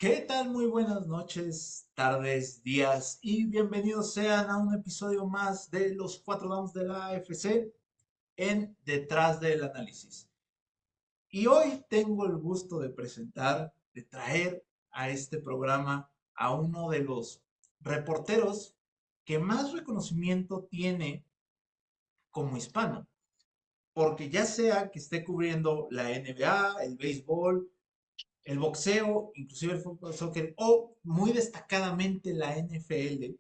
¿Qué tal? Muy buenas noches, tardes, días y bienvenidos sean a un episodio más de los Cuatro Downs de la AFC en Detrás del Análisis. Y hoy tengo el gusto de presentar, de traer a este programa a uno de los reporteros que más reconocimiento tiene como hispano, porque ya sea que esté cubriendo la NBA, el béisbol, el boxeo, inclusive el fútbol, soccer o muy destacadamente la NFL,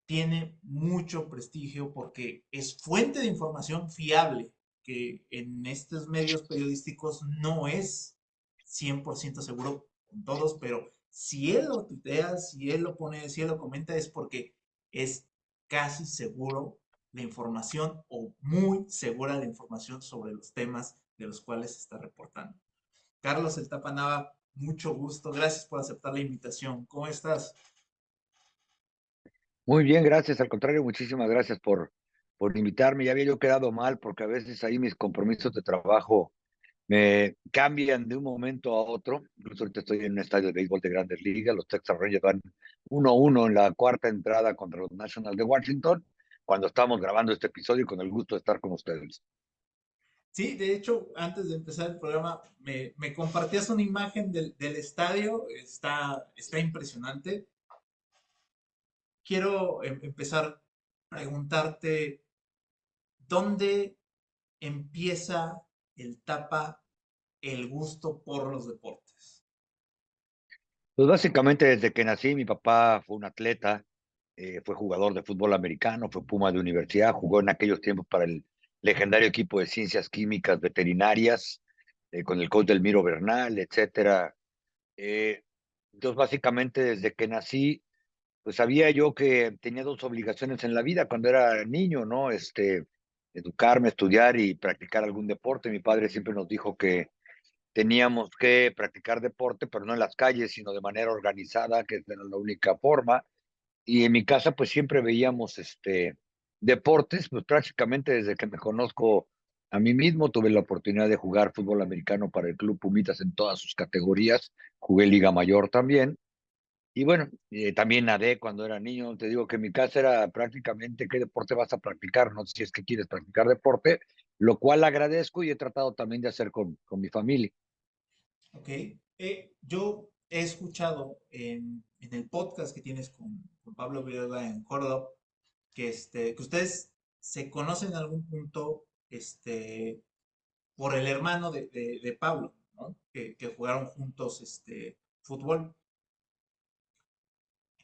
tiene mucho prestigio porque es fuente de información fiable, que en estos medios periodísticos no es 100% seguro con todos, pero si él lo tuitea, si él lo pone, si él lo comenta, es porque es casi seguro la información o muy segura la información sobre los temas de los cuales se está reportando. Carlos El Tapa Nava, mucho gusto. Gracias por aceptar la invitación. ¿Cómo estás? Muy bien, gracias. Al contrario, muchísimas gracias por invitarme. Ya había yo quedado mal porque a veces ahí mis compromisos de trabajo me cambian de un momento a otro. Incluso ahorita estoy en un estadio de béisbol de Grandes Ligas. Los Texas Rangers van 1-1 en la cuarta entrada contra los Nationals de Washington, cuando estamos grabando este episodio y con el gusto de estar con ustedes. Sí, de hecho, antes de empezar el programa, me compartías una imagen del estadio. Está impresionante. Quiero empezar a preguntarte, ¿dónde empieza el Tapa el gusto por los deportes? Pues básicamente desde que nací, mi papá fue un atleta, fue jugador de fútbol americano, fue Puma de universidad, jugó en aquellos tiempos para el legendario equipo de ciencias químicas veterinarias, con el coach Delmiro Bernal, etcétera. Eh, entonces, básicamente desde que nací, pues sabía yo que tenía dos obligaciones en la vida cuando era niño, ¿no? Educarme, estudiar y practicar algún deporte. Mi padre siempre nos dijo que teníamos que practicar deporte, pero no en las calles, sino de manera organizada, que era la única forma. Y en mi casa, pues siempre veíamos deportes, pues prácticamente desde que me conozco a mí mismo, tuve la oportunidad de jugar fútbol americano para el Club Pumitas en todas sus categorías, jugué Liga Mayor también. Y bueno, también nadé cuando era niño. Te digo que en mi casa era prácticamente qué deporte vas a practicar, no sé si es que quieres practicar deporte, lo cual agradezco y he tratado también de hacer con mi familia. ¿Ok? Yo he escuchado en el podcast que tienes con Pablo Viruega en Córdoba que ustedes se conocen en algún punto por el hermano de Pablo, ¿no? Que jugaron juntos fútbol.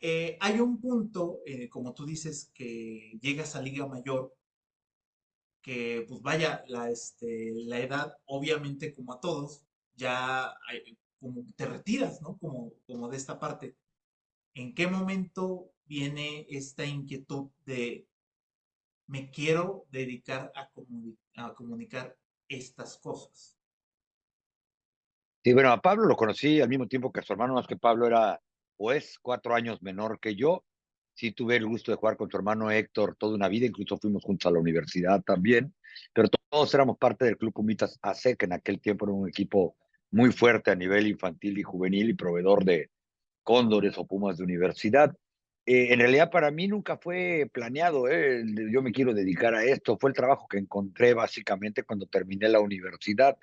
Hay un punto, como tú dices, que llegas a Liga Mayor, que pues vaya, la edad, obviamente como a todos, como te retiras, ¿no? Como de esta parte. ¿En qué momento viene esta inquietud de me quiero dedicar a comunicar estas cosas? Sí, bueno, a Pablo lo conocí al mismo tiempo que a su hermano, más que Pablo era, pues, 4 años menor que yo. Sí tuve el gusto de jugar con su hermano Héctor toda una vida, incluso fuimos juntos a la universidad también, pero todos éramos parte del Club Pumitas AC, que en aquel tiempo era un equipo muy fuerte a nivel infantil y juvenil y proveedor de cóndores o pumas de universidad. En realidad para mí nunca fue planeado, yo me quiero dedicar a esto, fue el trabajo que encontré básicamente cuando terminé la universidad.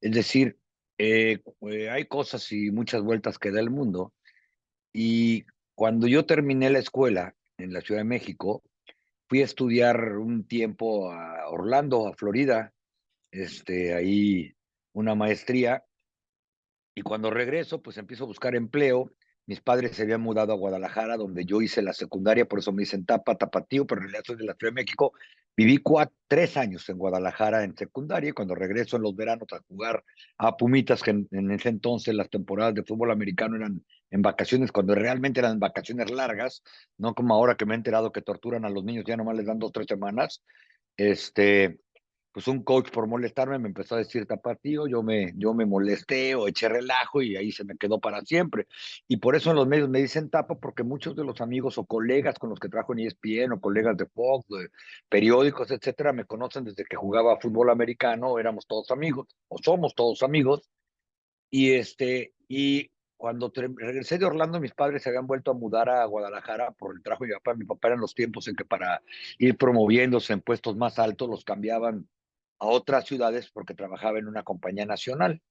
Es decir, hay cosas y muchas vueltas que da el mundo. Y cuando yo terminé la escuela en la Ciudad de México, fui a estudiar un tiempo a Orlando, a Florida, ahí una maestría. Y cuando regreso, pues empiezo a buscar empleo. Mis padres se habían mudado a Guadalajara, donde yo hice la secundaria, por eso me dicen Tapatío, pero en realidad soy de la Ciudad de México. Viví 3 años en Guadalajara en secundaria y cuando regreso en los veranos a jugar a Pumitas, que en ese entonces las temporadas de fútbol americano eran en vacaciones, cuando realmente eran vacaciones largas, no como ahora que me he enterado que torturan a los niños, ya nomás les dan 2, 3 semanas. Este, pues un coach por molestarme me empezó a decir tapatío, yo me molesté o eché relajo y ahí se me quedó para siempre. Y por eso en los medios me dicen tapa, porque muchos de los amigos o colegas con los que trabajo en ESPN o colegas de Fox, de periódicos, etcétera, me conocen desde que jugaba fútbol americano, éramos todos amigos o somos todos amigos. Y cuando regresé de Orlando, mis padres se habían vuelto a mudar a Guadalajara por el trabajo de mi papá. Mi papá eran los tiempos en que para ir promoviéndose en puestos más altos los cambiaban a otras ciudades porque trabajaba en una compañía nacional.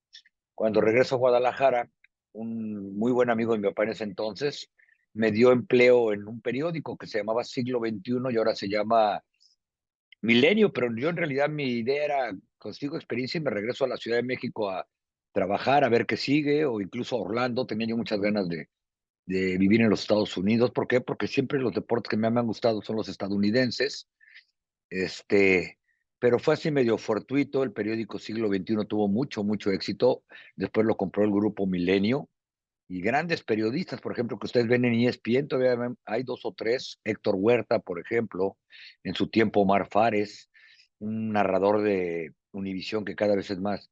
Cuando regreso a Guadalajara, un muy buen amigo de mi papá en ese entonces me dio empleo en un periódico que se llamaba Siglo XXI y ahora se llama Milenio, pero yo en realidad mi idea era consigo experiencia y me regreso a la Ciudad de México a trabajar, a ver qué sigue, o incluso a Orlando. Tenía yo muchas ganas de vivir en los Estados Unidos. ¿Por qué? Porque siempre los deportes que me han gustado son los estadounidenses. Este, pero fue así medio fortuito. El periódico Siglo XXI tuvo mucho éxito. Después lo compró el grupo Milenio y grandes periodistas, por ejemplo, que ustedes ven en ESPN, todavía hay dos o tres, Héctor Huerta, por ejemplo, en su tiempo Omar Fares, un narrador de Univisión que cada vez es más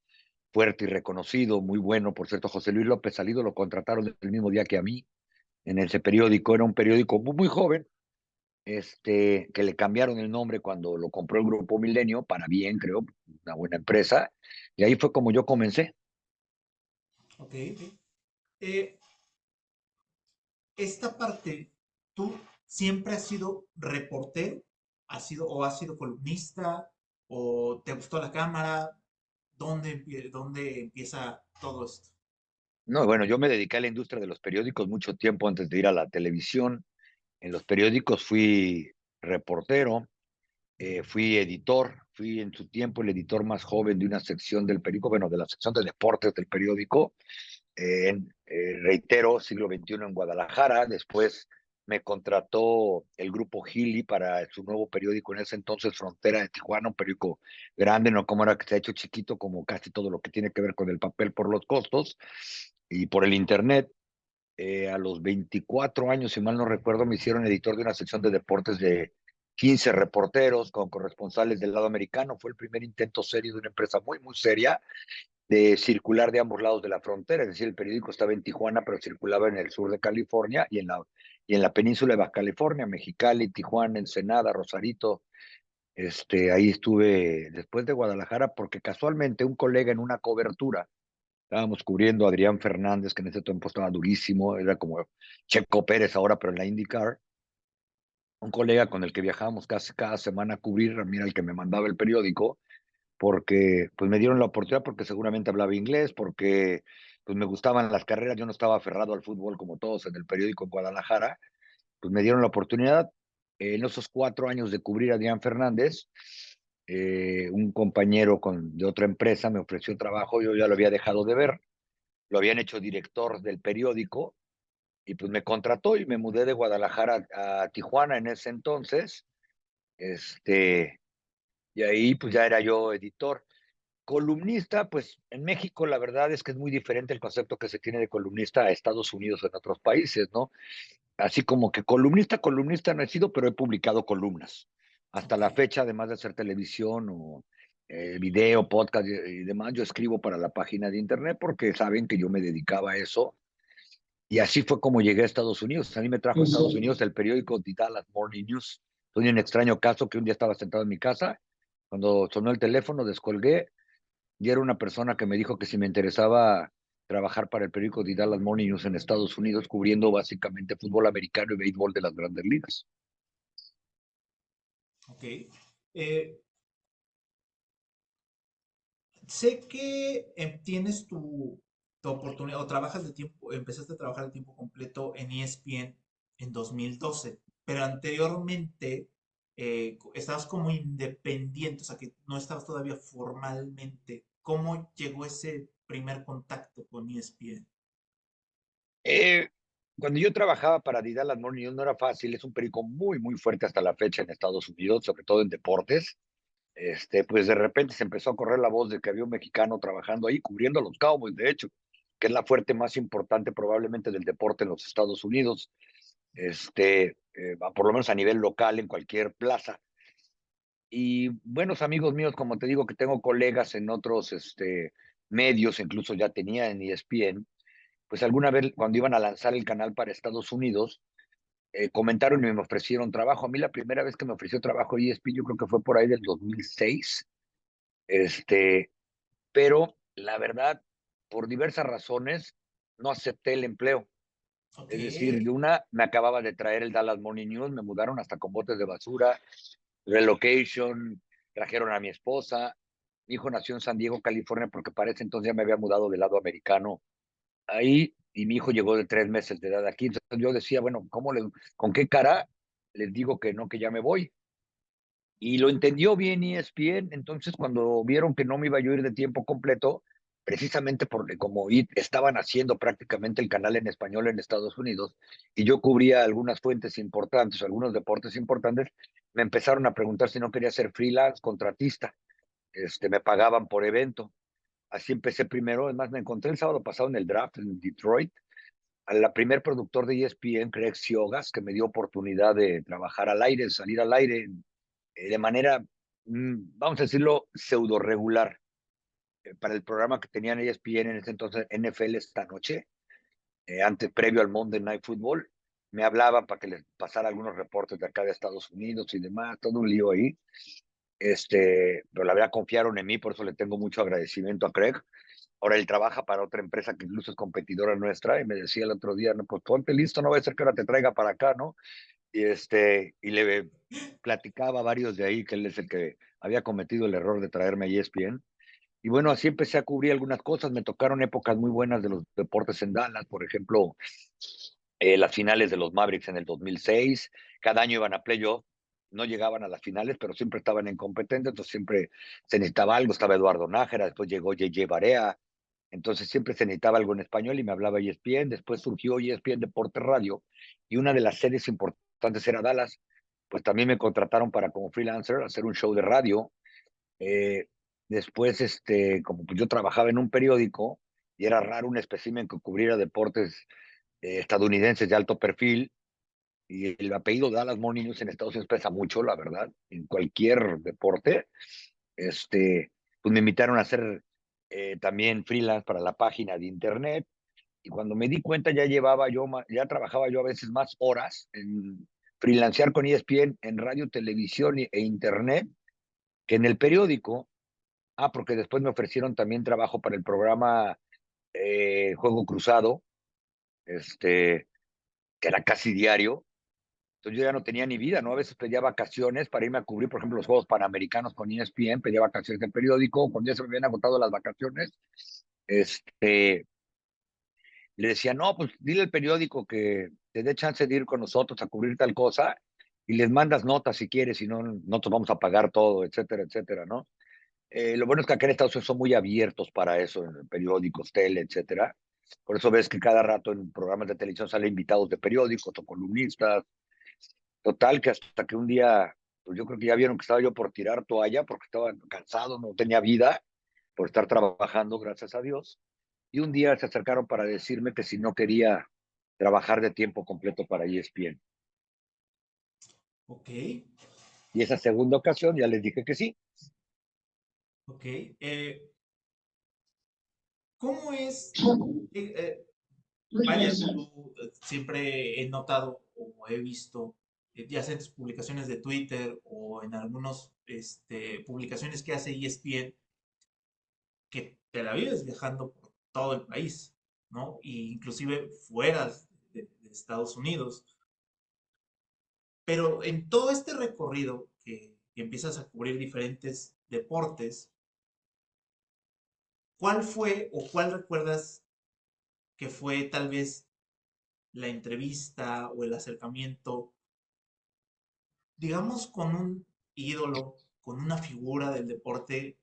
fuerte y reconocido, muy bueno, por cierto, José Luis López Salido lo contrataron el mismo día que a mí en ese periódico, era un periódico muy joven, que le cambiaron el nombre cuando lo compró el Grupo Milenio, para bien, creo, una buena empresa, y ahí fue como yo comencé. Ok, ok. Eh, esta parte, ¿tú siempre has sido reportero? ¿Has sido columnista? ¿O te gustó la cámara? ¿Dónde empieza todo esto? No, bueno, yo me dediqué a la industria de los periódicos mucho tiempo antes de ir a la televisión. En los periódicos fui reportero, fui editor, fui en su tiempo el editor más joven de una sección del periódico, bueno, de la sección de deportes del periódico, reitero, siglo XXI en Guadalajara. Después me contrató el grupo Gili para su nuevo periódico en ese entonces, Frontera de Tijuana, un periódico grande, no como ahora que se ha hecho chiquito, como casi todo lo que tiene que ver con el papel por los costos y por el internet. A los 24 años, si mal no recuerdo, me hicieron editor de una sección de deportes de 15 reporteros con corresponsales del lado americano. Fue el primer intento serio de una empresa muy seria de circular de ambos lados de la frontera. Es decir, el periódico estaba en Tijuana, pero circulaba en el sur de California y en la península de Baja California, Mexicali, Tijuana, Ensenada, Rosarito. Ahí estuve después de Guadalajara porque casualmente un colega en una cobertura. Estábamos cubriendo a Adrián Fernández, que en ese tiempo estaba durísimo, era como Checo Pérez ahora, pero en la IndyCar. Un colega con el que viajábamos casi cada semana a cubrir, mira, el que me mandaba el periódico, porque pues me dieron la oportunidad, porque seguramente hablaba inglés, porque pues me gustaban las carreras, yo no estaba aferrado al fútbol como todos en el periódico en Guadalajara, pues me dieron la oportunidad. En esos 4 años de cubrir a Adrián Fernández, un compañero de otra empresa me ofreció trabajo, yo ya lo había dejado de ver, lo habían hecho director del periódico y pues me contrató y me mudé de Guadalajara a Tijuana en ese entonces. Este, y ahí pues ya era yo editor. Columnista, pues en México la verdad es que es muy diferente el concepto que se tiene de columnista a Estados Unidos o en otros países, ¿no? Así como que columnista no he sido, pero he publicado columnas. Hasta Ok, la fecha, además de hacer televisión o video, podcast y demás, yo escribo para la página de internet porque saben que yo me dedicaba a eso. Y así fue como llegué a Estados Unidos. A mí me trajo a Estados Unidos el periódico The Dallas Morning News. Fue un extraño caso que un día estaba sentado en mi casa, cuando sonó el teléfono, descolgué y era una persona que me dijo que si me interesaba trabajar para el periódico The Dallas Morning News en Estados Unidos, cubriendo básicamente fútbol americano y béisbol de las grandes ligas. ok. Eh, sé que tienes tu oportunidad o trabajas de tiempo, empezaste a trabajar de tiempo completo en ESPN en 2012, pero anteriormente estabas como independiente, o sea que no estabas todavía formalmente. ¿Cómo llegó ese primer contacto con ESPN? Eh, Cuando yo trabajaba para The Dallas Morning News no era fácil, es un periódico muy fuerte hasta la fecha en Estados Unidos, sobre todo en deportes. Pues de repente se empezó a correr la voz de que había un mexicano trabajando ahí, cubriendo a los Cowboys, de hecho, que es la fuerte más importante probablemente del deporte en los Estados Unidos, por lo menos a nivel local, en cualquier plaza. Y buenos amigos míos, como te digo, que tengo colegas en otros medios, incluso ya tenía en ESPN, pues alguna vez cuando iban a lanzar el canal para Estados Unidos, comentaron y me ofrecieron trabajo. A mí la primera vez que me ofreció trabajo ESPN, yo creo que fue por ahí del 2006. Pero la verdad, por diversas razones, no acepté el empleo. Ok. Es decir, me acababa de traer el Dallas Morning News, me mudaron hasta con botes de basura, relocation, trajeron a mi esposa. Mi hijo nació en San Diego, California, porque para ese entonces ya me había mudado del lado americano ahí, y mi hijo llegó de 3 meses de edad aquí. Entonces yo decía, bueno, ¿con qué cara les digo que no, que ya me voy? Y lo entendió bien ESPN. Entonces cuando vieron que no me iba a yo ir de tiempo completo, precisamente porque como estaban haciendo prácticamente el canal en español en Estados Unidos, y yo cubría algunas fuentes importantes, algunos deportes importantes, me empezaron a preguntar si no quería ser freelance, contratista. Me pagaban por evento. Así empecé primero. Además, me encontré el sábado pasado en el draft en Detroit a la primer productor de ESPN, Craig Siogas, que me dio oportunidad de trabajar al aire, salir al aire de manera, vamos a decirlo, pseudo regular, para el programa que tenían ESPN en ese entonces, NFL esta noche, antes, previo al Monday Night Football. Me hablaban para que les pasara algunos reportes de acá de Estados Unidos y demás, todo un lío ahí. Pero la verdad confiaron en mí, por eso le tengo mucho agradecimiento a Craig. Ahora él trabaja para otra empresa que incluso es competidora nuestra, y me decía el otro día, no, pues ponte listo, no va a ser que ahora te traiga para acá, ¿no? Y le platicaba a varios de ahí que él es el que había cometido el error de traerme a ESPN. Y bueno, así empecé a cubrir algunas cosas. Me tocaron épocas muy buenas de los deportes en Dallas, por ejemplo, las finales de los Mavericks en el 2006. Cada año iban a playoff, no llegaban a las finales, pero siempre estaban en competencia, entonces siempre se necesitaba algo. Estaba Eduardo Nájera, después llegó JJ Barea, entonces siempre se necesitaba algo en español y me hablaba ESPN. Después surgió ESPN Deporte Radio, y una de las series importantes era Dallas. Pues también me contrataron para como freelancer hacer un show de radio. Eh, Después, como pues yo trabajaba en un periódico y era raro un espécimen que cubriera deportes estadounidenses de alto perfil, y el apellido Dallas Morning News en Estados Unidos pesa mucho, la verdad, en cualquier deporte. Pues me invitaron a hacer también freelance para la página de internet, y cuando me di cuenta ya trabajaba yo a veces más horas en freelancear con ESPN en radio, televisión e internet que en el periódico. Porque después me ofrecieron también trabajo para el programa Juego Cruzado, que era casi diario. Entonces yo ya no tenía ni vida, ¿no? A veces pedía vacaciones para irme a cubrir, por ejemplo, los Juegos Panamericanos con ESPN, pedía vacaciones del periódico. Cuando ya se me habían agotado las vacaciones, este, le decía, no, pues dile al periódico que te dé chance de ir con nosotros a cubrir tal cosa, y les mandas notas si quieres, si no, nosotros vamos a pagar todo, etcétera, etcétera, ¿no? Lo bueno es que acá en Estados Unidos son muy abiertos para eso, en periódicos, tele, etcétera. Por eso ves que cada rato en programas de televisión salen invitados de periódicos o columnistas. Total, que hasta que un día, pues yo creo que ya vieron que estaba yo por tirar toalla porque estaba cansado, no tenía vida por estar trabajando, gracias a Dios. Y un día se acercaron para decirme que si no quería trabajar de tiempo completo para ESPN. Ok. Y esa segunda ocasión ya les dije que sí. Ok. ¿Cómo es? eh, eh, Vaya, tú siempre he notado o he visto, ya sea en tus publicaciones de Twitter o en algunas publicaciones que hace ESPN, que te la vives viajando por todo el país, ¿no? Y inclusive fuera de Estados Unidos. Pero en todo este recorrido que empiezas a cubrir diferentes deportes, ¿cuál fue o cuál recuerdas que fue tal vez la entrevista o el acercamiento, digamos, con un ídolo, con una figura del deporte,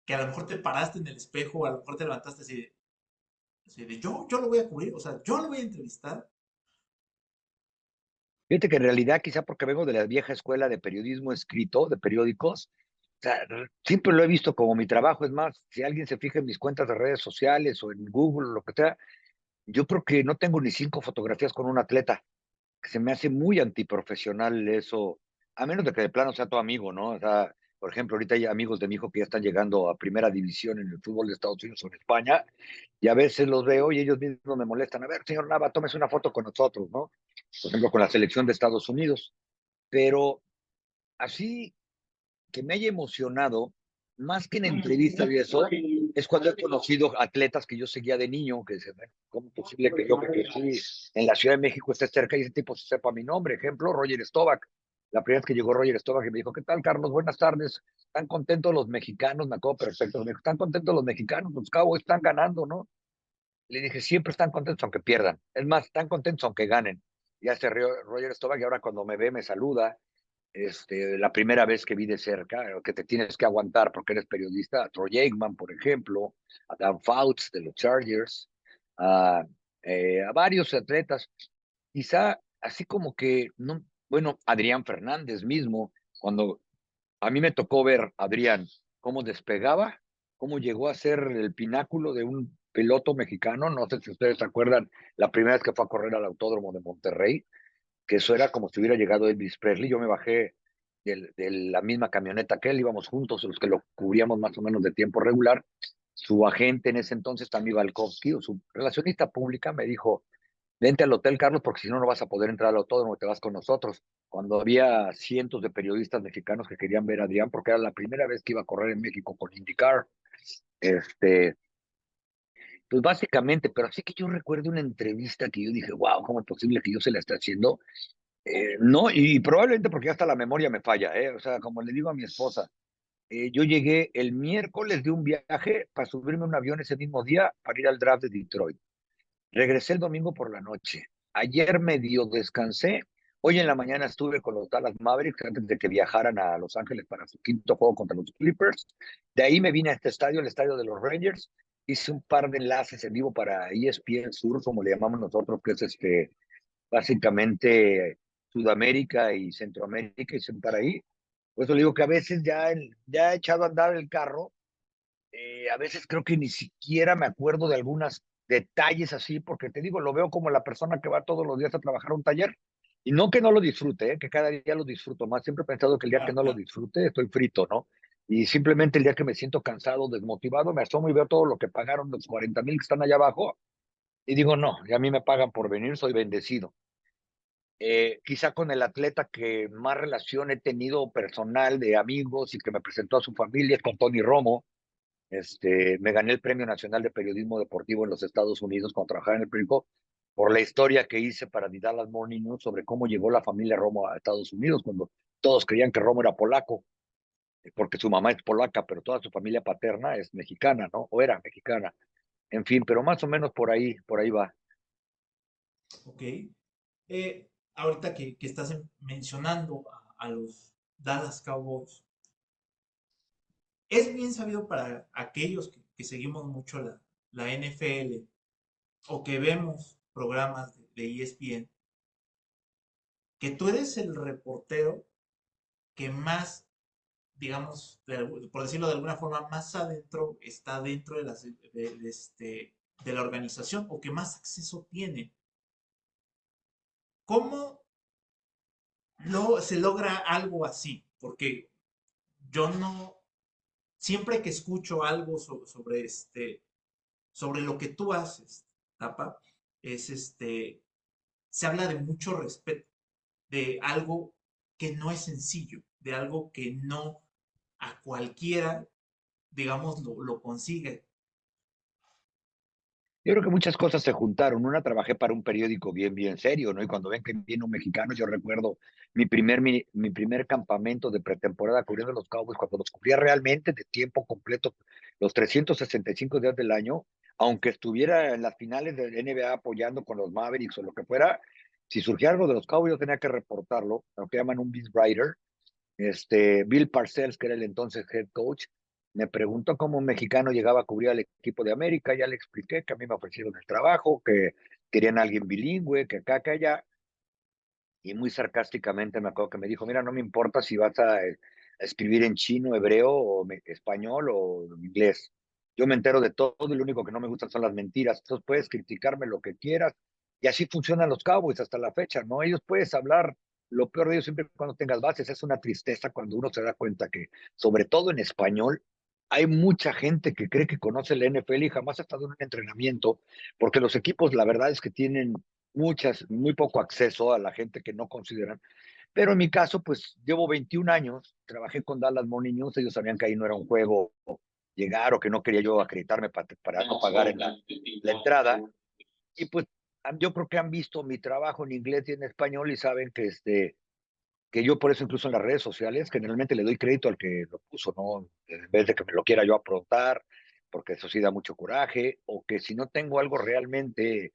que a lo mejor te paraste en el espejo, a lo mejor te levantaste así de yo lo voy a cubrir, o sea, yo lo voy a entrevistar? Fíjate que en realidad, quizá porque vengo de la vieja escuela de periodismo escrito, de periódicos, o sea, siempre lo he visto como mi trabajo. Es más, si alguien se fija en mis cuentas de redes sociales o en Google o lo que sea, yo creo que no tengo ni 5 fotografías con un atleta, que se me hace muy antiprofesional eso, a menos de que de plano sea tu amigo, ¿no? O sea, por ejemplo, ahorita hay amigos de mi hijo que ya están llegando a primera división en el fútbol de Estados Unidos o en España, y a veces los veo y ellos mismos me molestan. A ver, señor Nava, tómese una foto con nosotros, ¿no? Por ejemplo, con la selección de Estados Unidos. Pero así que me haya emocionado, más que en entrevistas y eso, es cuando he conocido atletas que yo seguía de niño, que dicen, "Bueno, ¿cómo es posible que yo que crecí en la Ciudad de México esté cerca y ese tipo se sepa mi nombre?" Ejemplo, Roger Staubach. La primera vez que llegó Roger Staubach y me dijo, ¿qué tal, Carlos? Buenas tardes. ¿Están contentos los mexicanos? Me acuerdo perfecto. Me dijo, ¿están contentos los mexicanos? Los Cowboys están ganando, ¿no? Le dije, siempre están contentos aunque pierdan. Es más, están contentos aunque ganen. Ya se rió Roger Staubach y ahora cuando me ve me saluda. La primera vez que vi de cerca, que te tienes que aguantar porque eres periodista, a Troy Aikman, por ejemplo, a Dan Fouts de los Chargers, a, a varios atletas, quizá así como que, no, bueno, Adrián Fernández mismo, cuando a mí me tocó ver a Adrián cómo despegaba, cómo llegó a ser el pináculo de un piloto mexicano, no sé si ustedes se acuerdan, la primera vez que fue a correr al Autódromo de Monterrey, que eso era como si hubiera llegado Elvis Presley. Yo me bajé de la misma camioneta que él, íbamos juntos, los que lo cubríamos más o menos de tiempo regular. Su agente en ese entonces, Tammy Balkowski, o su relacionista pública, me dijo, vente al Hotel Carlos porque si no, no vas a poder entrar al autódromo, te vas con nosotros. Cuando había cientos de periodistas mexicanos que querían ver a Adrián porque era la primera vez que iba a correr en México con IndyCar. Este, pues básicamente, pero así que yo recuerdo una entrevista que yo dije, wow, ¿cómo es posible que yo se la esté haciendo? No, y probablemente porque hasta la memoria me falla, ¿eh? O sea, como le digo a mi esposa, yo llegué el miércoles de un viaje para subirme a un avión ese mismo día para ir al draft de Detroit. Regresé el domingo por la noche. Ayer medio descansé. Hoy en la mañana estuve con los Dallas Mavericks antes de que viajaran a Los Ángeles para su quinto juego contra los Clippers. De ahí me vine a este estadio, el estadio de los Rangers. Hice un par de enlaces en vivo para ESPN Sur, como le llamamos nosotros, que es básicamente Sudamérica y Centroamérica y sentar ahí. Por eso le digo que a veces ya he echado a andar el carro, a veces creo que ni siquiera me acuerdo de algunos detalles así, porque te digo, lo veo como la persona que va todos los días a trabajar a un taller. Y no que no lo disfrute, que cada día lo disfruto más. Siempre he pensado que el día que Claro, no lo claro. disfrute, estoy frito, ¿no? Y simplemente el día que me siento cansado, desmotivado, me asomo y veo todo lo que pagaron los 40,000 que están allá abajo. Y digo, no, y a mí me pagan por venir, soy bendecido. Quizá con el atleta que más relación he tenido personal de amigos y que me presentó a su familia es con Tony Romo. Me gané el Premio Nacional de Periodismo Deportivo en los Estados Unidos cuando trabajaba en el periódico por la historia que hice para The Dallas Morning News sobre cómo llegó la familia Romo a Estados Unidos cuando todos creían que Romo era polaco, porque su mamá es polaca, pero toda su familia paterna es mexicana, ¿no? O era mexicana. En fin, pero más o menos por ahí va. Ok. Ahorita que estás mencionando a los Dallas Cowboys, es bien sabido para aquellos que seguimos mucho la NFL o que vemos programas de ESPN, que tú eres el reportero que más, digamos, por decirlo de alguna forma, más adentro está dentro de la organización o que más acceso tiene. ¿Cómo se logra algo así? Porque yo no, siempre que escucho algo sobre lo que tú haces, Tapa, es se habla de mucho respeto, de algo que no es sencillo, de algo que no a cualquiera, digamos, lo consigue. Yo creo que muchas cosas se juntaron. Una, trabajé para un periódico bien serio, ¿no? Y cuando ven que viene un mexicano, yo recuerdo mi primer campamento de pretemporada cubriendo los Cowboys, cuando los cubría realmente de tiempo completo, los 365 días del año, aunque estuviera en las finales de NBA apoyando con los Mavericks o lo que fuera, si surgía algo de los Cowboys, yo tenía que reportarlo, lo que llaman un beat writer. Bill Parcells, que era el entonces head coach, me preguntó cómo un mexicano llegaba a cubrir al equipo de América. Ya le expliqué que a mí me ofrecieron el trabajo, que querían a alguien bilingüe, que acá, que allá. Y muy sarcásticamente me acuerdo que me dijo, mira, no me importa si vas a escribir en chino, hebreo, o español o inglés. Yo me entero de todo y lo único que no me gustan son las mentiras. Entonces puedes criticarme lo que quieras. Y así funcionan los Cowboys hasta la fecha, ¿no? Ellos puedes hablar lo peor de ellos siempre y cuando tengas bases. Es una tristeza cuando uno se da cuenta que, sobre todo en español, hay mucha gente que cree que conoce la NFL y jamás ha estado en un entrenamiento, porque los equipos, la verdad es que tienen muy poco acceso a la gente que no consideran. Pero en mi caso, pues llevo 21 años, trabajé con Dallas Morning News, ellos sabían que ahí no era un juego llegar o que no quería yo acreditarme para no pagar en la entrada. Y pues yo creo que han visto mi trabajo en inglés y en español y saben que yo por eso incluso en las redes sociales generalmente le doy crédito al que lo puso, ¿no? En vez de que me lo quiera yo aprontar, porque eso sí da mucho coraje, o que si no tengo algo realmente,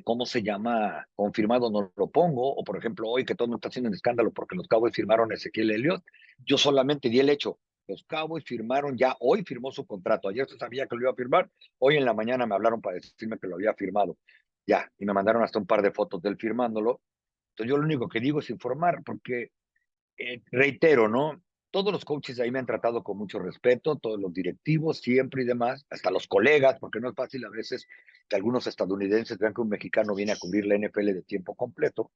¿cómo se llama? Confirmado, no lo pongo, o por ejemplo hoy que todo el mundo está haciendo un escándalo porque los Cowboys firmaron a Ezequiel Elliott, yo solamente di el hecho. Los Cowboys firmaron ya, hoy firmó su contrato, ayer se sabía que lo iba a firmar, hoy en la mañana me hablaron para decirme que lo había firmado, ya, y me mandaron hasta un par de fotos de él firmándolo. Entonces yo lo único que digo es informar, porque reitero, ¿no? Todos los coaches ahí me han tratado con mucho respeto, todos los directivos, siempre y demás, hasta los colegas, porque no es fácil a veces que algunos estadounidenses vean que un mexicano viene a cubrir la NFL de tiempo completo,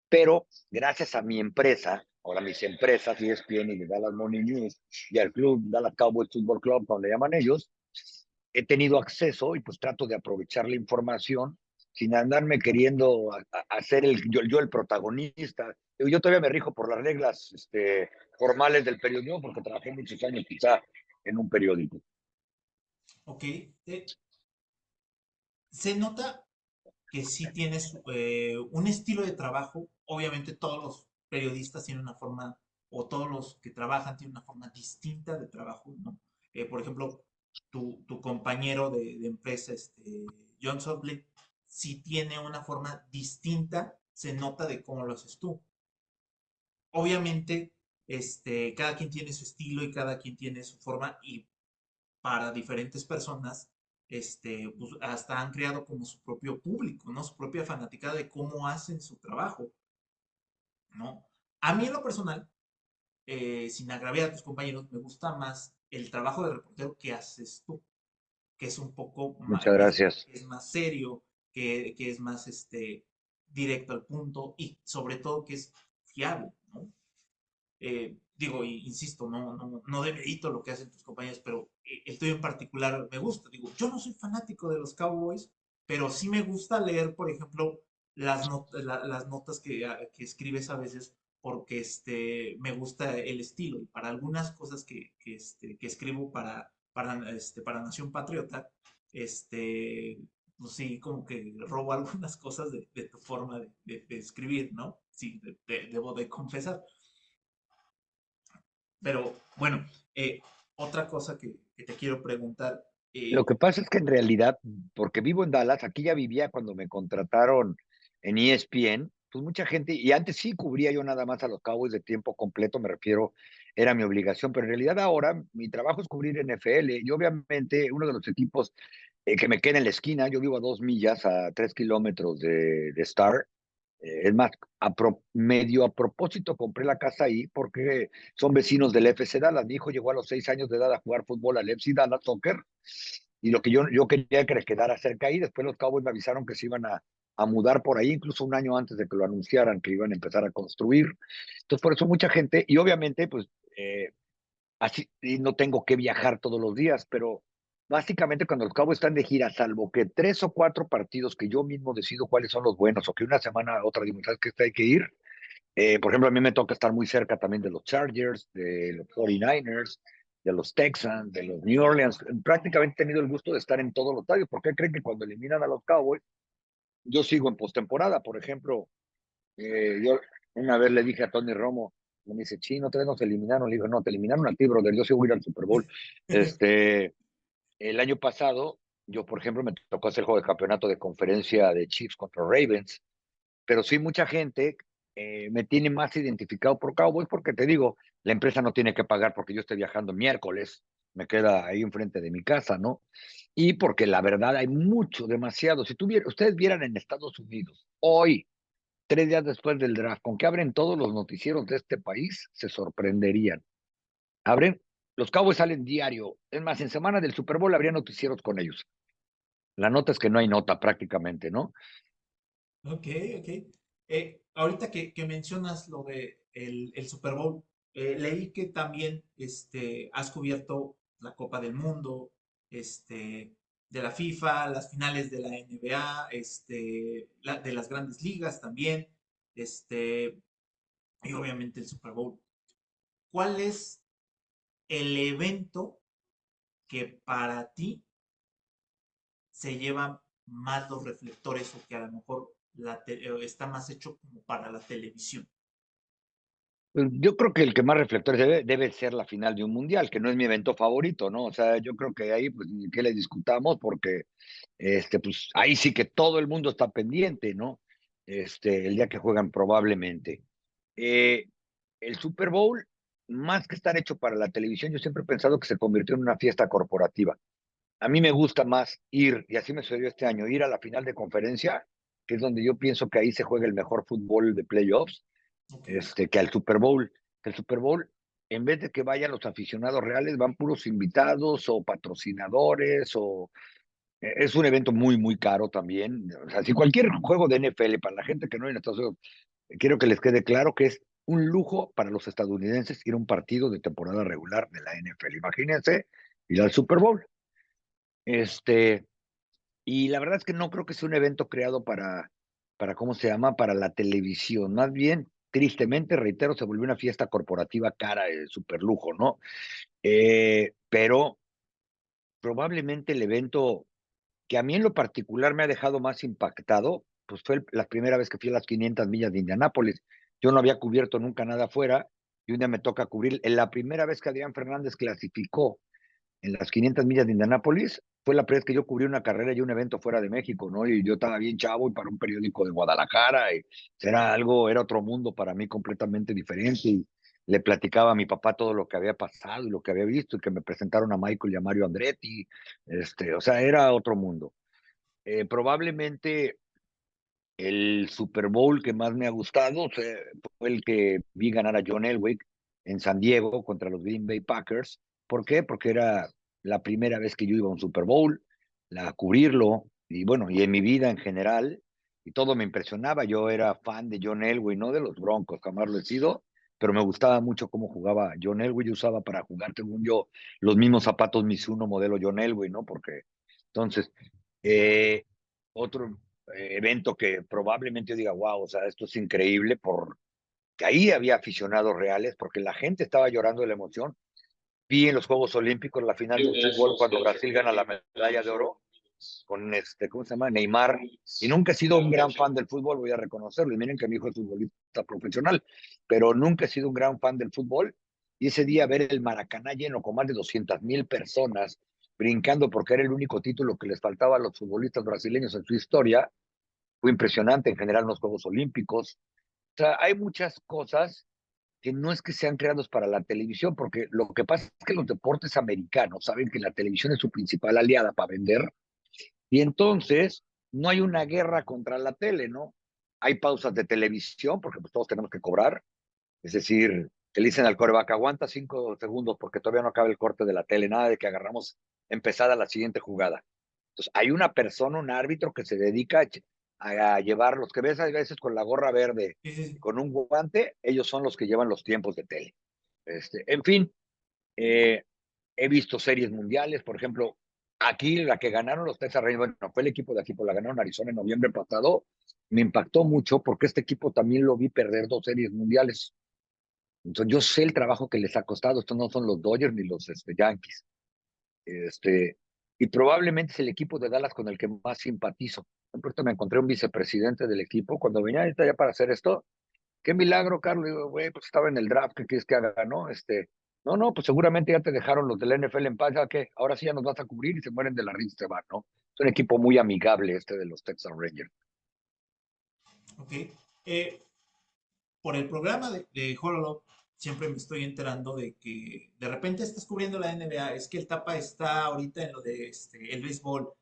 pero gracias a mi empresa, ahora mis empresas, ESPN y Dallas Morning News, y al club Dallas Cowboys Football Club, como le llaman ellos, he tenido acceso y pues trato de aprovechar la información sin andarme queriendo hacer yo el protagonista. Yo todavía me rijo por las reglas formales del periodismo porque trabajé muchos años quizá en un periódico. Ok. Se nota que sí tienes un estilo de trabajo. Obviamente todos los periodistas tienen una forma, o todos los que trabajan tienen una forma distinta de trabajo, ¿no? Por ejemplo, tu compañero de empresa, John Sublett, sí tiene una forma distinta, se nota de cómo lo haces tú. Obviamente, cada quien tiene su estilo y cada quien tiene su forma y para diferentes personas, pues hasta han creado como su propio público, ¿no? Su propia fanaticada de cómo hacen su trabajo, ¿no? A mí en lo personal, sin agraviar a tus compañeros, me gusta más el trabajo de reportero que haces tú, que es un poco más, Muchas gracias. que es más serio, que es más directo al punto y sobre todo que es fiable, ¿no? Digo, insisto, no demerito lo que hacen tus compañeros, pero el tuyo en particular me gusta. Digo, yo no soy fanático de los Cowboys, pero sí me gusta leer, por ejemplo, las notas que escribes a veces, porque me gusta el estilo. Y para algunas cosas que escribo para Nación Patriota, pues sí, como que robo algunas cosas de tu forma de escribir, ¿no? Sí, debo de confesar. Pero bueno, otra cosa que te quiero preguntar. Lo que pasa es que en realidad, porque vivo en Dallas, aquí ya vivía cuando me contrataron en ESPN, pues mucha gente, y antes sí cubría yo nada más a los Cowboys de tiempo completo, me refiero, era mi obligación, pero en realidad ahora mi trabajo es cubrir NFL y obviamente uno de los equipos que me queda en la esquina, yo vivo a 2 millas, a 3 kilómetros de Star, es más, medio a propósito compré la casa ahí porque son vecinos del FC Dallas. Mi hijo llegó a los 6 años de edad a jugar fútbol al FC Dallas Soccer y lo que yo quería que le quedara cerca ahí. Después los Cowboys me avisaron que se iban a mudar por ahí, incluso un año antes de que lo anunciaran, que iban a empezar a construir. Entonces, por eso mucha gente, y obviamente, pues, así y no tengo que viajar todos los días, pero básicamente cuando los Cowboys están de gira, salvo que 3 o 4 partidos que yo mismo decido cuáles son los buenos, o que una semana a otra digo, ¿sabes qué? Hay que ir. Por ejemplo, a mí me toca estar muy cerca también de los Chargers, de los 49ers, de los Texans, de los New Orleans. Prácticamente he tenido el gusto de estar en todos los estadios. ¿Por qué creen que cuando eliminan a los Cowboys, yo sigo en postemporada? Por ejemplo, yo una vez le dije a Tony Romo, me dice, chino, otra vez nos eliminaron. Le digo, no, te eliminaron a ti, brother, yo sí voy a ir al Super Bowl. El año pasado, yo, por ejemplo, me tocó hacer el juego de campeonato de conferencia de Chiefs contra Ravens, pero sí mucha gente me tiene más identificado por Cowboys porque te digo, la empresa no tiene que pagar porque yo estoy viajando miércoles, me queda ahí enfrente de mi casa, ¿no? Y porque la verdad hay mucho, demasiado. Si ustedes vieran en Estados Unidos, hoy, 3 días después del draft, con que abren todos los noticieros de este país, se sorprenderían. Abren, los Cowboys salen diario. Es más, en semana del Super Bowl habría noticieros con ellos. La nota es que no hay nota prácticamente, ¿no? Ok, ok. Ahorita que mencionas lo de el Super Bowl, leí que también has cubierto la Copa del Mundo, de la FIFA, las finales de la NBA, de las grandes ligas también, y obviamente el Super Bowl. ¿Cuál es el evento que para ti se llevan más los reflectores o que a lo mejor está más hecho como para la televisión? Pues, yo creo que el que más reflectores debe ser la final de un mundial, que no es mi evento favorito, ¿no? O sea, yo creo que ahí, pues, ni que le discutamos, porque pues ahí sí que todo el mundo está pendiente, ¿no? El día que juegan probablemente. Eh, el Super Bowl, más que estar hecho para la televisión, yo siempre he pensado que se convirtió en una fiesta corporativa. A mí me gusta más ir, y así me sucedió este año, ir a la final de conferencia, que es donde yo pienso que ahí se juega el mejor fútbol de playoffs, Ok. que al Super Bowl. Que el Super Bowl, en vez de que vayan los aficionados reales, van puros invitados o patrocinadores o es un evento muy, muy caro también. O sea, si cualquier juego de NFL, para la gente que no hay en Estados Unidos, quiero que les quede claro que es un lujo para los estadounidenses ir a un partido de temporada regular de la NFL. Imagínense ir al Super Bowl. Este, y la verdad es que no creo que sea un evento creado ¿cómo se llama? Para la televisión. Más bien, tristemente, reitero, se volvió una fiesta corporativa cara de super lujo, ¿no? Pero probablemente el evento que a mí en lo particular me ha dejado más impactado, pues fue la primera vez que fui a las 500 millas de Indianápolis. Yo no había cubierto nunca nada afuera y un día me toca cubrir. En la primera vez que Adrián Fernández clasificó en las 500 millas de Indianápolis, fue la primera vez que yo cubrí una carrera y un evento fuera de México, ¿no? Y yo estaba bien chavo y para un periódico de Guadalajara, y era otro mundo para mí completamente diferente. Y le platicaba a mi papá todo lo que había pasado y lo que había visto, y que me presentaron a Michael y a Mario Andretti, o sea, era otro mundo. Probablemente el Super Bowl que más me ha gustado fue el que vi ganar a John Elway en San Diego contra los Green Bay Packers. ¿Por qué? Porque era la primera vez que yo iba a un Super Bowl, a cubrirlo, y bueno, y en mi vida en general, y todo me impresionaba. Yo era fan de John Elway, no de los Broncos, jamás lo he sido, pero me gustaba mucho cómo jugaba John Elway. Yo usaba para jugar, según yo, los mismos zapatos Mizuno modelo John Elway, ¿no? Porque entonces, eh, otro evento que probablemente yo diga, wow, o sea, esto es increíble, porque ahí había aficionados reales, porque la gente estaba llorando de la emoción. Vi en los Juegos Olímpicos la final del fútbol cuando Brasil gana la medalla de oro con ¿cómo se llama? Neymar. Y nunca he sido un gran fan del fútbol, voy a reconocerlo. Y miren que mi hijo es futbolista profesional, pero nunca he sido un gran fan del fútbol. Y ese día ver el Maracaná lleno con más de 200,000 personas brincando porque era el único título que les faltaba a los futbolistas brasileños en su historia, fue impresionante en general en los Juegos Olímpicos. O sea, hay muchas cosas que no es que sean creados para la televisión, porque lo que pasa es que los deportes americanos saben que la televisión es su principal aliada para vender, y entonces no hay una guerra contra la tele, ¿no? Hay pausas de televisión, porque pues todos tenemos que cobrar, es decir, que le dicen al coreback, aguanta 5 segundos porque todavía no acaba el corte de la tele, nada de que agarramos empezada la siguiente jugada. Entonces, hay una persona, un árbitro que se dedica a llevar los que ves a veces con la gorra verde, Sí, sí, sí. con un guante, ellos son los que llevan los tiempos de tele. En fin, eh, he visto series mundiales, por ejemplo, aquí la que ganaron los Texas Rangers, bueno, fue el equipo de aquí, pues la ganaron Arizona en noviembre pasado, me impactó mucho porque este equipo también lo vi perder 2 series mundiales. Entonces yo sé el trabajo que les ha costado. Estos no son los Dodgers ni los Yankees. Este, y probablemente es el equipo de Dallas con el que más simpatizo. Ahorita me encontré un vicepresidente del equipo cuando venía ahorita ya para hacer esto. Qué milagro, Carlos. Digo, güey, pues estaba en el draft, ¿qué quieres que haga, no? No, no, pues seguramente ya te dejaron los del NFL en paz, ¿ya qué? Ahora sí ya nos vas a cubrir y se mueren de la risa, se van, ¿no? Es un equipo muy amigable de los Texas Rangers. Ok. Eh, por el programa de Hololow, siempre me estoy enterando de que de repente estás cubriendo la NBA, es que el Tapa está ahorita en lo de el béisbol,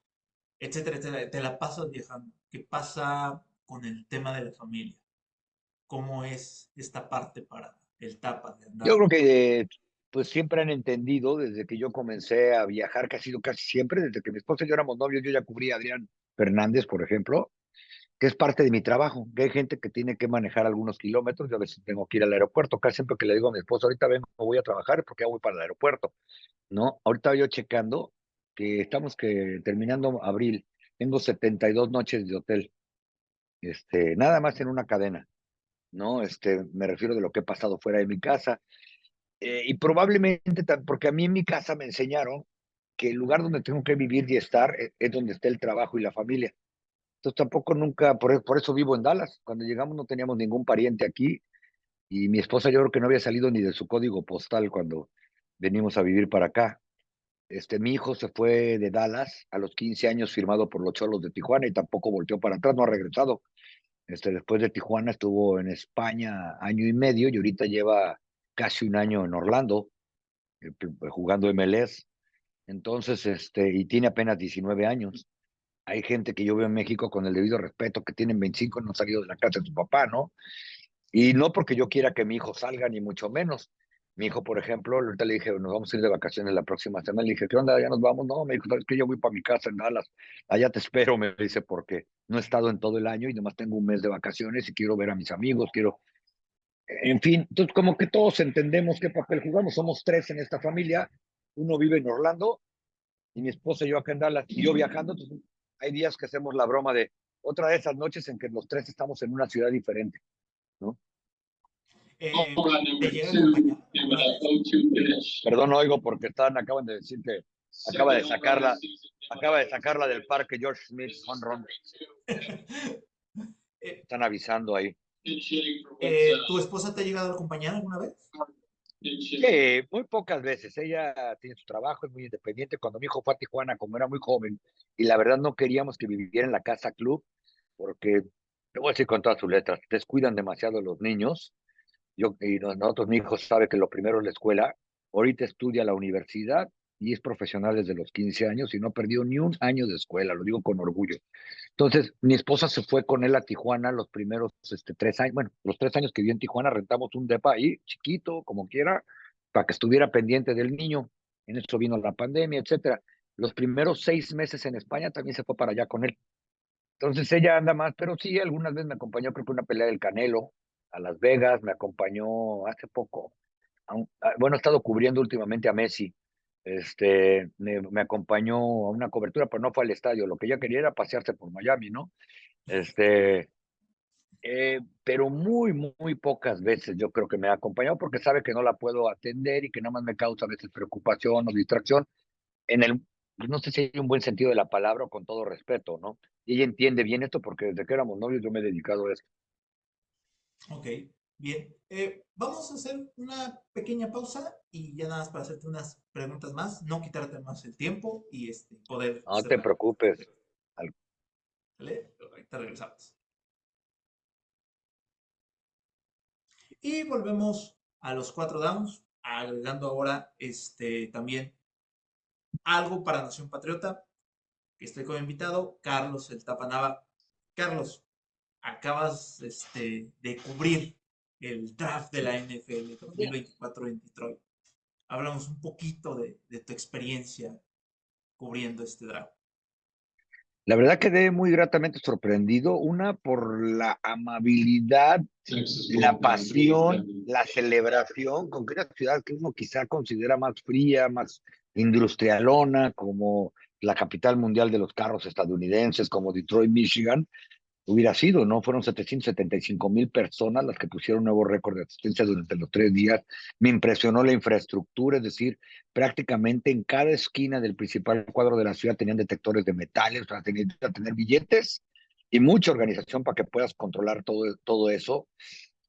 etcétera, etcétera. Te la pasas viajando. ¿Qué pasa con el tema de la familia? ¿Cómo es esta parte para el Tapa de Yo andar? creo que pues siempre han entendido desde que yo comencé a viajar, que ha sido casi siempre, desde que mi esposa y yo éramos novios, yo ya cubrí a Adrián Fernández, por ejemplo, que es parte de mi trabajo, que hay gente que tiene que manejar algunos kilómetros, yo a veces tengo que ir al aeropuerto, casi siempre que le digo a mi esposa, ahorita vengo, voy a trabajar porque ya voy para el aeropuerto, ¿no? Ahorita yo checando que estamos terminando abril, tengo 72 noches de hotel, nada más en una cadena, ¿no? Me refiero de lo que he pasado fuera de mi casa, y probablemente, porque a mí en mi casa me enseñaron que el lugar donde tengo que vivir y estar es donde está el trabajo y la familia. Entonces tampoco nunca, por eso vivo en Dallas. Cuando llegamos no teníamos ningún pariente aquí y mi esposa yo creo que no había salido ni de su código postal cuando venimos a vivir para acá. Mi hijo se fue de Dallas a los 15 años firmado por los Cholos de Tijuana y tampoco volteó para atrás, no ha regresado. Después de Tijuana estuvo en España año y medio y ahorita lleva casi un año en Orlando jugando MLS. Entonces, y tiene apenas 19 años. Hay gente que yo veo en México con el debido respeto que tienen 25 y no han salido de la casa de su papá, ¿no? Y no porque yo quiera que mi hijo salga, ni mucho menos. Mi hijo, por ejemplo, ahorita le dije, nos vamos a ir de vacaciones la próxima semana. Le dije, ¿qué onda? ¿Ya nos vamos? No, me dijo, ¿sabes qué? Yo voy para mi casa en Dallas. Allá te espero, me dice, porque no he estado en todo el año y nomás tengo un mes de vacaciones y quiero ver a mis amigos, quiero... En fin, entonces como que todos entendemos qué papel jugamos. Somos tres en esta familia. Uno vive en Orlando y mi esposa y yo acá en Dallas y yo viajando. Entonces, hay días que hacemos la broma de otra de esas noches en que los tres estamos en una ciudad diferente, ¿no? ¿Te llega a acompañar alguna vez? Perdón, no oigo porque acaban de decir que acaba de sacarla del parque George Smith Home Run. Eh, Están avisando ahí. ¿Tu esposa te ha llegado a acompañar alguna vez? Sí, muy pocas veces. Ella tiene su trabajo, es muy independiente. Cuando mi hijo fue a Tijuana, como era muy joven, y la verdad no queríamos que viviera en la casa club, porque, te voy a decir con todas sus letras, descuidan demasiado los niños. Nosotros, mi hijo sabe que lo primero es la escuela. Ahorita estudia la universidad y es profesional desde los 15 años y no ha perdido ni un año de escuela, lo digo con orgullo. Entonces, mi esposa se fue con él a Tijuana los primeros 3 años. Bueno, los 3 años que vivió en Tijuana, rentamos un depa ahí, chiquito, como quiera, para que estuviera pendiente del niño. En eso vino la pandemia, etcétera. Los primeros 6 meses en España también se fue para allá con él. Entonces ella anda más, pero sí, algunas veces me acompañó, creo que una pelea del Canelo a Las Vegas, me acompañó hace poco. Bueno, he estado cubriendo últimamente a Messi. Me acompañó a una cobertura, pero no fue al estadio. Lo que ella quería era pasearse por Miami, ¿no? Este, pero muy, muy pocas veces yo creo que me ha acompañado porque sabe que no la puedo atender y que nada más me causa a veces preocupación o distracción en el, no sé si hay un buen sentido de la palabra o con todo respeto, ¿no? Y ella entiende bien esto porque desde que éramos novios yo me he dedicado a esto. Ok, bien. Vamos a hacer una pequeña pausa y ya nada más para hacerte unas preguntas más, no quitarte más el tiempo y poder No te cerrar la preocupes. entrevista. ¿Vale? Ahorita regresamos. Y volvemos a los cuatro downs, agregando ahora también algo para Nación Patriota, que estoy como invitado, Carlos el Tapanava. Carlos, acabas de cubrir el draft de la NFL 2024 en Detroit. Hablamos un poquito de tu experiencia cubriendo este draft. La verdad quedé muy gratamente sorprendido, una por la amabilidad, la pasión, la celebración, con que una ciudad que uno quizá considera más fría, más industrialona, como la capital mundial de los carros estadounidenses, como Detroit, Michigan, hubiera sido, ¿no? Fueron 775,000 personas las que pusieron un nuevo récord de asistencia durante los 3 días. Me impresionó la infraestructura, es decir, prácticamente en cada esquina del principal cuadro de la ciudad tenían detectores de metales, o sea, tenían que tener billetes y mucha organización para que puedas controlar todo eso.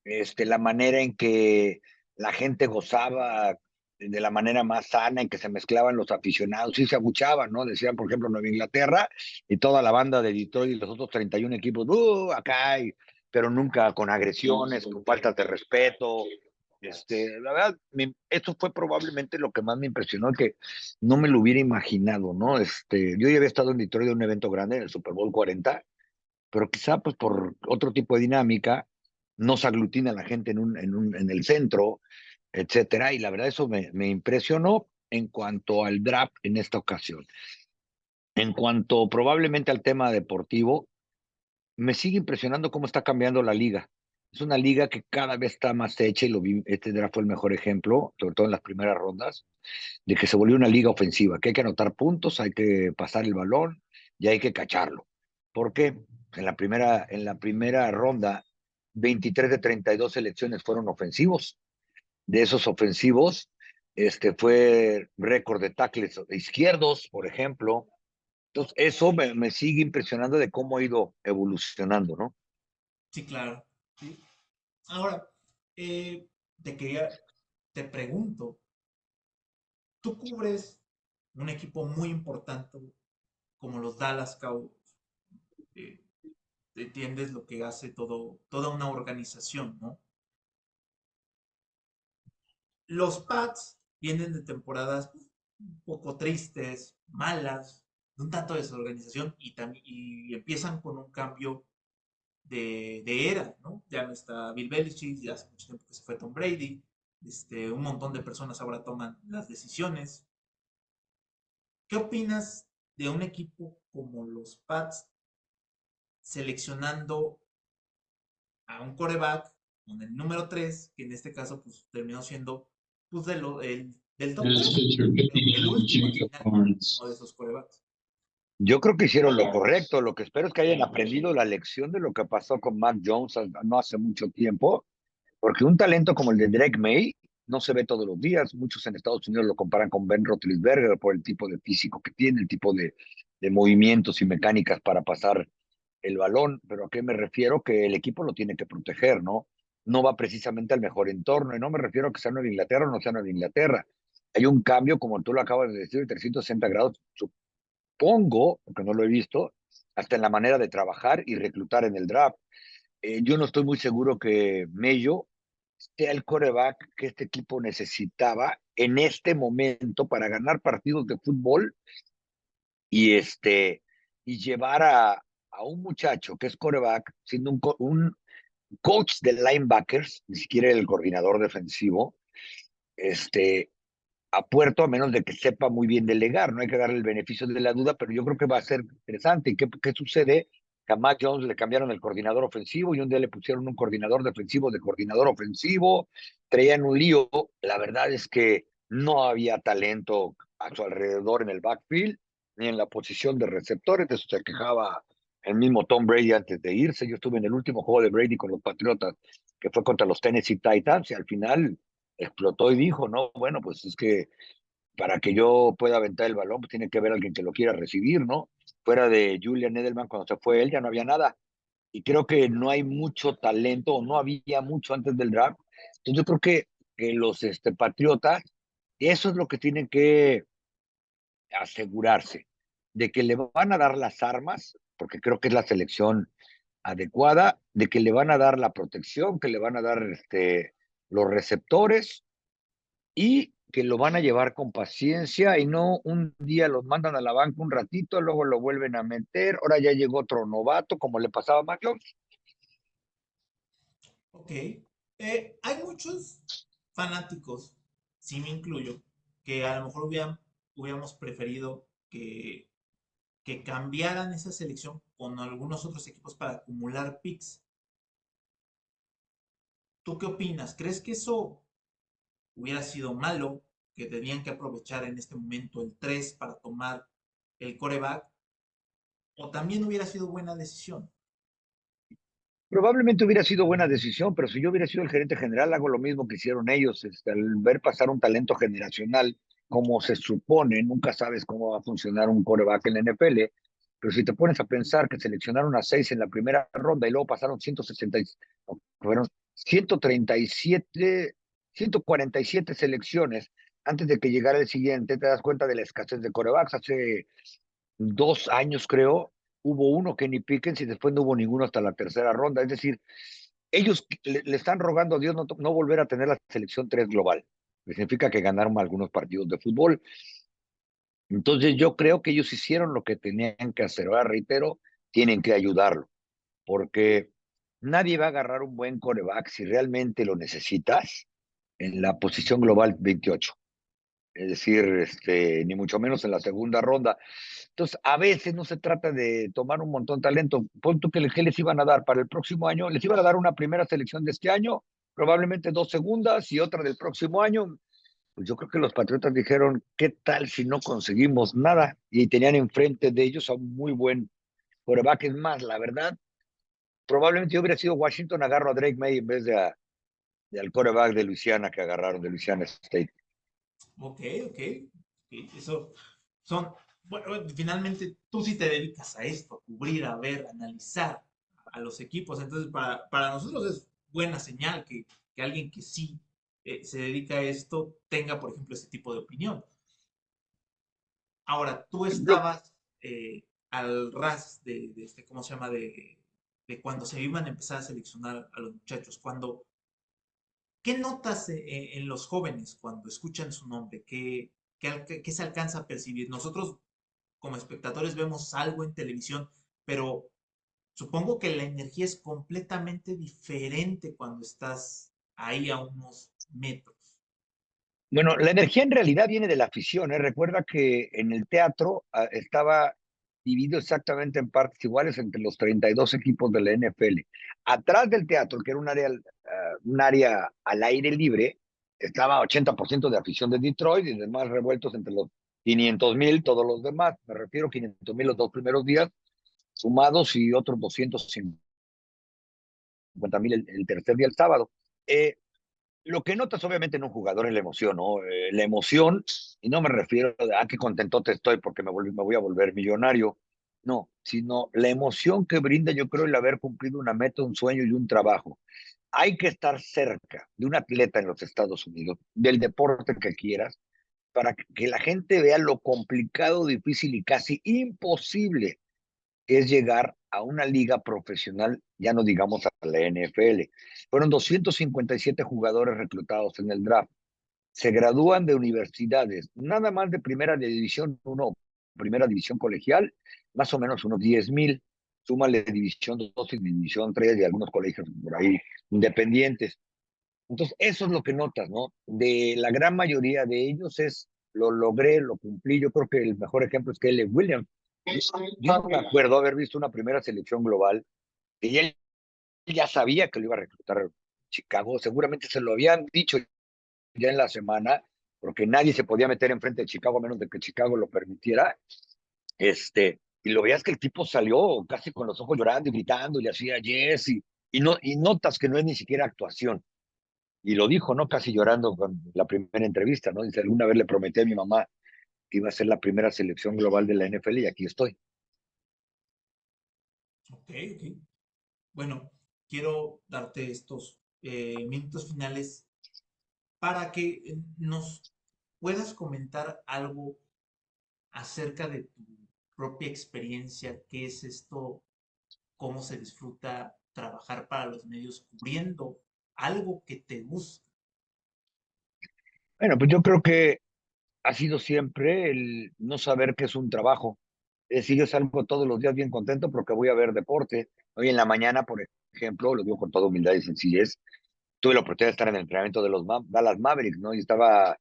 La manera en que la gente gozaba de la manera más sana, en que se mezclaban los aficionados, sí se abuchaban, ¿no? Decían, por ejemplo, Nueva Inglaterra y toda la banda de Detroit y los otros 31 equipos, acá! Pero nunca con agresiones, con faltas de respeto. La verdad, esto fue probablemente lo que más me impresionó, que no me lo hubiera imaginado, ¿no? Yo ya había estado en Detroit de un evento grande, en el Super Bowl 40, pero quizá pues por otro tipo de dinámica no se aglutina la gente en el centro, etcétera, y la verdad eso me impresionó en cuanto al draft en esta ocasión. En cuanto probablemente al tema deportivo, me sigue impresionando cómo está cambiando la liga. Es una liga que cada vez está más hecha y este draft fue el mejor ejemplo, sobre todo en las primeras rondas, de que se volvió una liga ofensiva, que hay que anotar puntos, hay que pasar el balón y hay que cacharlo. ¿Por qué? En la primera ronda, 23 de 32 selecciones fueron ofensivos. De esos ofensivos, Fue récord de tackles izquierdos, por ejemplo. Entonces, eso me sigue impresionando de cómo ha ido evolucionando, ¿no? Sí, claro. Sí. Ahora, eh, te quería, te pregunto, tú cubres un equipo muy importante como los Dallas Cowboys. eh, Entiendes lo que hace toda una organización, ¿no? Los Pats vienen de temporadas un poco tristes, malas, de un tanto de desorganización y empiezan con un cambio de era, ¿no? Ya no está Bill Belichick, ya hace mucho tiempo que se fue Tom Brady, un montón de personas ahora toman las decisiones. ¿Qué opinas de un equipo como los Pats seleccionando a un coreback con el número 3 que en este caso pues terminó siendo pues del top 3 el último al final, el último de esos corebacks? Yo creo que hicieron lo correcto. Lo que espero es que hayan aprendido la lección de lo que pasó con Mac Jones no hace mucho tiempo, porque un talento como el de Drake May no se ve todos los días. Muchos en Estados Unidos lo comparan con Ben Roethlisberger por el tipo de físico que tiene, el tipo de movimientos y mecánicas para pasar el balón. Pero ¿a qué me refiero? Que el equipo lo tiene que proteger, ¿no? No va precisamente al mejor entorno. Y no me refiero a que sea Nueva Inglaterra o no sea Nueva Inglaterra. Hay un cambio, como tú lo acabas de decir, de 360 grados. Supongo, porque no lo he visto, hasta en la manera de trabajar y reclutar en el draft. Yo no estoy muy seguro que Mello sea el quarterback que este equipo necesitaba en este momento para ganar partidos de fútbol y y llevar a un muchacho que es quarterback siendo un coach de linebackers, ni siquiera el coordinador defensivo, a puerto, a menos de que sepa muy bien delegar. No hay que darle el beneficio de la duda, pero yo creo que va a ser interesante. ¿Y qué sucede? Que a Mac Jones le cambiaron el coordinador ofensivo y un día le pusieron un coordinador defensivo de coordinador ofensivo, traían un lío. La verdad es que no había talento a su alrededor en el backfield ni en la posición de receptores. De eso se quejaba el mismo Tom Brady antes de irse. Yo estuve en el último juego de Brady con los Patriotas, que fue contra los Tennessee Titans, y al final explotó y dijo, no, bueno, pues es que para que yo pueda aventar el balón, pues tiene que haber alguien que lo quiera recibir, ¿no? Fuera de Julian Edelman, cuando se fue él, ya no había nada. Y creo que no hay mucho talento, o no había mucho antes del draft. Entonces yo creo que los Patriotas, eso es lo que tienen que asegurarse, de que le van a dar las armas, porque creo que es la selección adecuada, de que le van a dar la protección, que le van a dar los receptores, y que lo van a llevar con paciencia y no un día los mandan a la banca un ratito, luego lo vuelven a meter, ahora ya llegó otro novato, como le pasaba a McLeod. Ok. Hay muchos fanáticos, sí me incluyo, que a lo mejor hubiéramos preferido que cambiaran esa selección con algunos otros equipos para acumular picks. ¿Tú qué opinas? ¿Crees que eso hubiera sido malo? Que tenían que aprovechar en este momento el 3 para tomar el coreback, o también hubiera sido buena decisión. Probablemente hubiera sido buena decisión, pero si yo hubiera sido el gerente general, hago lo mismo que hicieron ellos, al ver pasar un talento generacional, como se supone, nunca sabes cómo va a funcionar un coreback en la NFL, pero si te pones a pensar que seleccionaron a 6 en la primera ronda y luego pasaron 160, no, fueron 137, 147 selecciones antes de que llegara el siguiente, te das cuenta de la escasez de corebacks. Hace 2 años, creo, hubo uno, Kenny Pickens, y después no hubo ninguno hasta la tercera ronda. Es decir, ellos le están rogando a Dios no volver a tener la selección 3 global, que significa que ganaron algunos partidos de fútbol. Entonces yo creo que ellos hicieron lo que tenían que hacer. Ahora reitero, tienen que ayudarlo, porque nadie va a agarrar un buen coreback si realmente lo necesitas en la posición global 28. Es decir, ni mucho menos en la segunda ronda. Entonces, a veces no se trata de tomar un montón de talento. Pon tú que les iban a dar para el próximo año, les iban a dar una primera selección de este año, probablemente 2 segundas y otra del próximo año. Pues yo creo que los Patriotas dijeron, ¿qué tal si no conseguimos nada? Y tenían enfrente de ellos a un muy buen quarterback. Es más, la verdad, probablemente yo hubiera sido Washington, agarro a Drake May en vez de al quarterback de Luisiana que agarraron, de Louisiana State. Ok, ok. Eso son, bueno, finalmente tú sí te dedicas a esto, a cubrir, a ver, a analizar a los equipos. Entonces, para nosotros es buena señal que alguien que sí se dedica a esto tenga, por ejemplo, ese tipo de opinión. Ahora, tú Yo, estabas al ras ¿cómo se llama? De cuando se iban a empezar a seleccionar a los muchachos. ¿Qué notas en los jóvenes cuando escuchan su nombre? ¿Qué se alcanza a percibir? Nosotros como espectadores vemos algo en televisión, pero supongo que la energía es completamente diferente cuando estás ahí a unos metros. bueno, la energía en realidad viene de la afición, ¿eh? Recuerda que en el teatro estaba dividido exactamente en partes iguales entre los 32 equipos de la NFL. Atrás del teatro, que era un área al aire libre, estaba 80% de afición de Detroit y demás revueltos entre los 500,000, todos los demás. Me refiero a 500,000 los 2 primeros días, sumados y otros 250,000 el tercer día, el sábado. Eh, lo que notas obviamente en un jugador es la emoción, ¿no? La emoción, y no me refiero a qué contentote estoy porque me voy a volver millonario, no, sino la emoción que brinda yo creo el haber cumplido una meta, un sueño y un trabajo. Hay que estar cerca de un atleta en los Estados Unidos, del deporte que quieras, para que la gente vea lo complicado, difícil y casi imposible es llegar a una liga profesional, ya no digamos a la NFL. Fueron 257 jugadores reclutados en el draft. Se gradúan de universidades, nada más de primera división 1, primera división colegial, más o menos unos 10,000. Súmale división 2 y división 3 de algunos colegios por ahí independientes. Entonces, eso es lo que notas, ¿no? De la gran mayoría de ellos es, lo logré, lo cumplí. Yo creo que el mejor ejemplo es Caleb Williams. Yo no me acuerdo haber visto una primera selección global y él ya sabía que lo iba a reclutar Chicago. Seguramente se lo habían dicho ya en la semana, porque nadie se podía meter enfrente de Chicago a menos de que Chicago lo permitiera. Y lo veías que el tipo salió casi con los ojos llorando y gritando y le hacía yes y notas que no es ni siquiera actuación. Y lo dijo, ¿no? Casi llorando con la primera entrevista, ¿no? Dice, alguna vez le prometí a mi mamá que iba a ser la primera selección global de la NFL y aquí estoy. Ok, ok. Bueno, quiero darte estos minutos finales para que nos puedas comentar algo acerca de tu propia experiencia, qué es esto, cómo se disfruta trabajar para los medios cubriendo algo que te gusta. Bueno, pues yo creo que ha sido siempre el no saber que es un trabajo. Es decir, yo salgo todos los días bien contento porque voy a ver deporte. Hoy en la mañana, por ejemplo, lo digo con toda humildad y sencillez, tuve la oportunidad de estar en el entrenamiento de los Dallas Mavericks, ¿no? Y estaba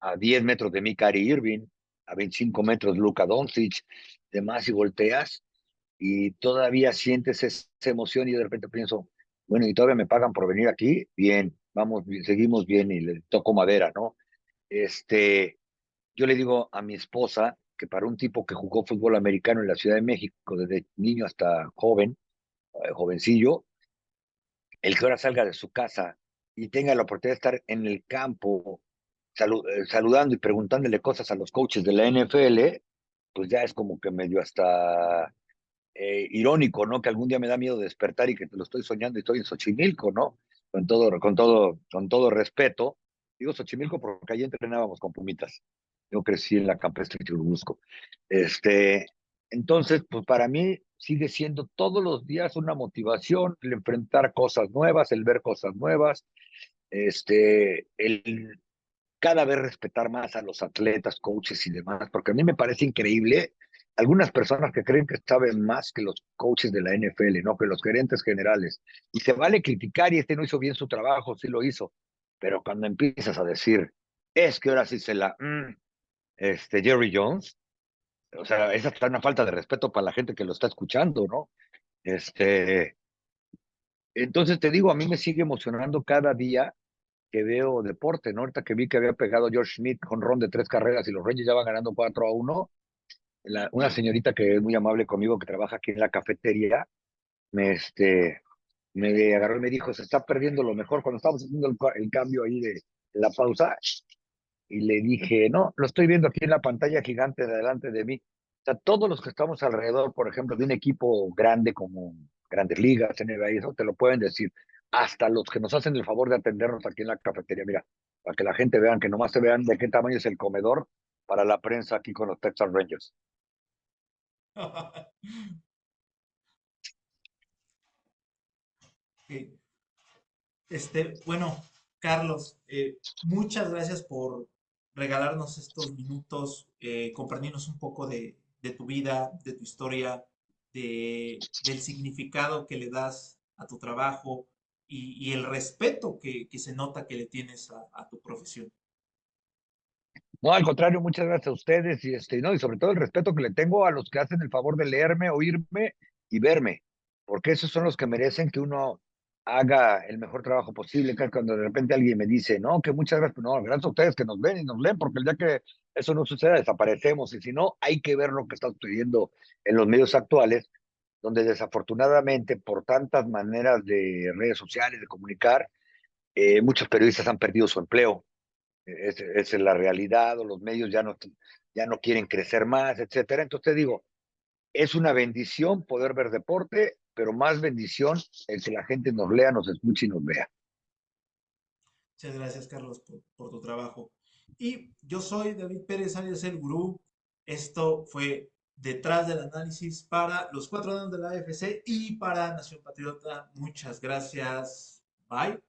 a 10 metros de mí Kyrie Irving, a 25 metros Luka Doncic, demás, y volteas y todavía sientes esa emoción y de repente pienso, bueno, y todavía me pagan por venir aquí, bien, vamos, seguimos bien y le toco madera, ¿no? Este, yo le digo a mi esposa que para un tipo que jugó fútbol americano en la Ciudad de México, desde niño hasta joven, jovencillo, el que ahora salga de su casa y tenga la oportunidad de estar en el campo saludando y preguntándole cosas a los coaches de la NFL, pues ya es como que medio hasta irónico, ¿no? Que algún día me da miedo despertar y que te lo estoy soñando y estoy en Xochimilco, ¿no? Con todo respeto. Digo Xochimilco porque allí entrenábamos con Pumitas. Yo crecí en la campestre Churubusco. Este, entonces, pues para mí sigue siendo todos los días una motivación el enfrentar cosas nuevas, el ver cosas nuevas, el cada vez respetar más a los atletas, coaches y demás, porque a mí me parece increíble algunas personas que creen que saben más que los coaches de la NFL, ¿no? Que los gerentes generales. Y se vale criticar y este no hizo bien su trabajo, sí lo hizo, pero cuando empiezas a decir, es que ahora sí Jerry Jones, o sea, esa está una falta de respeto para la gente que lo está escuchando, ¿no? Este, entonces te digo, a mí me sigue emocionando cada día que veo deporte, ¿no? Ahorita que vi que había pegado George Smith con ron de 3 carreras y los Reyes ya van ganando 4-1, una señorita que es muy amable conmigo, que trabaja aquí en la cafetería, me agarró y me dijo, se está perdiendo lo mejor cuando estábamos haciendo el cambio ahí de la pausa. y le dije, no, lo estoy viendo aquí en la pantalla gigante delante de mí. O sea, todos los que estamos alrededor, por ejemplo, de un equipo grande como Grandes Ligas, NBA, y eso te lo pueden decir. Hasta los que nos hacen el favor de atendernos aquí en la cafetería. Mira, para que la gente vean, que nomás se vean de qué tamaño es el comedor para la prensa aquí con los Texas Rangers. Ok. Bueno, Carlos, muchas gracias por regalarnos estos minutos, compartirnos un poco de tu vida, de tu historia, del significado que le das a tu trabajo y el respeto que se nota que le tienes a tu profesión. No, al contrario, muchas gracias a ustedes no, y sobre todo el respeto que le tengo a los que hacen el favor de leerme, oírme y verme, porque esos son los que merecen que uno haga el mejor trabajo posible. Que cuando de repente alguien me dice, no, que muchas gracias, pues no, gracias a ustedes que nos ven y nos leen, porque el día que eso no suceda, desaparecemos, y si no, hay que ver lo que está sucediendo en los medios actuales, donde desafortunadamente por tantas maneras de redes sociales, de comunicar, muchos periodistas han perdido su empleo. Es la realidad, o los medios ya no quieren crecer más, etcétera. Entonces te digo, es una bendición poder ver deporte, pero más bendición el que la gente nos lea, nos escuche y nos vea. Muchas gracias, Carlos, por tu trabajo. Y yo soy David Pérez, alias El Gurú. Esto fue Detrás del Análisis para los cuatro danos de la AFC y para Nación Patriota. Muchas gracias. Bye.